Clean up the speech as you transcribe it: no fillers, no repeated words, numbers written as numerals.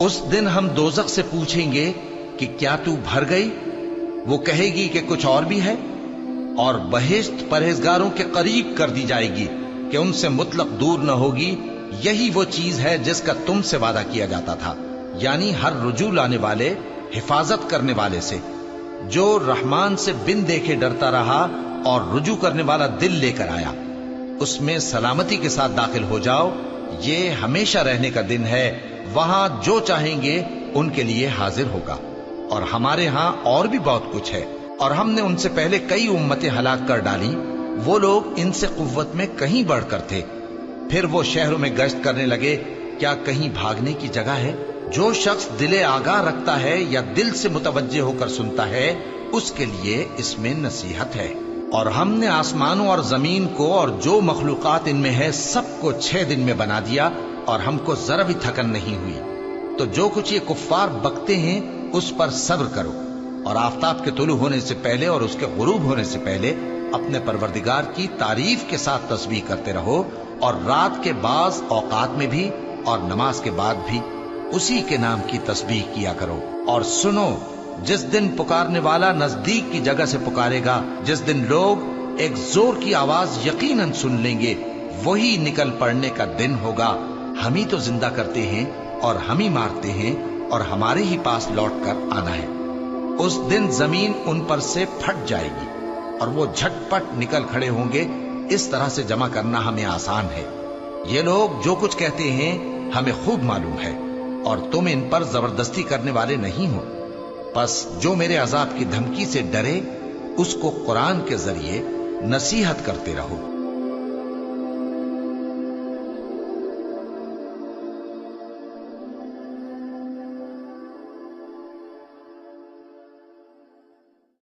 उस दिन हम दोजख से पूछेंगे कि क्या तू भर गई? वो कहेगी कि कुछ और भी है। और बहिश्त परहेजगारों के करीब कर दी जाएगी कि उनसे मुतलक दूर न होगी। यही वो चीज है जिसका तुमसे वादा किया जाता था, यानी हर रुजू लाने वाले, हिफाजत करने वाले से, जो रहमान से बिन देखे डरता रहा और रुजू करने वाला दिल लेकर आया, उसमें सलामती के साथ दाखिल हो जाओ। ये हमेशा रहने का दिन है, वहां जो चाहेंगे उनके लिए हाजिर होगा। और हमारे यहां और भी बहुत कुछ है, और हमने उनसे पहले कई उम्मतें हलाक कर डाली। वो लोग इनसे कुव्वत में कहीं बढ़कर थे। फिर वो शहरों में गश्त करने लगे, क्या कहीं भागने की जगह है? जो शख्स दिले आगाह रखता है या दिल से मुतवज्जे होकर सुनता है, उसके लिए इसमें नसीहत है। और हमने आसमानों और जमीन को और जो मखलूकात इनमें है सबको 6 दिन में बना दिया, और हमको जरा भी थकन नहीं हुई। तो जो कुछ ये कुफ्फार बकते हैं उस पर सब्र करो, और आफताब के तुलू होने से पहले और उसके गुरूब होने से पहले अपने परवरदिगार की तारीफ के साथ तस्बीह करते रहो, और रात के बाज औकात में भी और नमाज के बाद भी उसी के नाम की तस्बीह किया करो। और सुनो, जिस दिन पुकारने वाला नजदीक की जगह से पुकारेगा, जिस दिन लोग एक जोर की आवाज यकीनन सुन लेंगे, वही निकल पड़ने का दिन होगा। हम ही तो जिंदा करते हैं और हम ही मारते हैं, और हमारे ही पास लौट कर आना है। उस दिन जमीन उन पर से फट जाएगी और वो झटपट निकल खड़े होंगे। इस तरह से जमा करना हमें आसान है। ये लोग जो कुछ कहते हैं हमें खूब मालूम है, और तुम इन पर जबरदस्ती करने वाले नहीं हो। बस जो मेरे अजाब की धमकी से डरे, उसको कुरान के जरिए नसीहत करते रहो।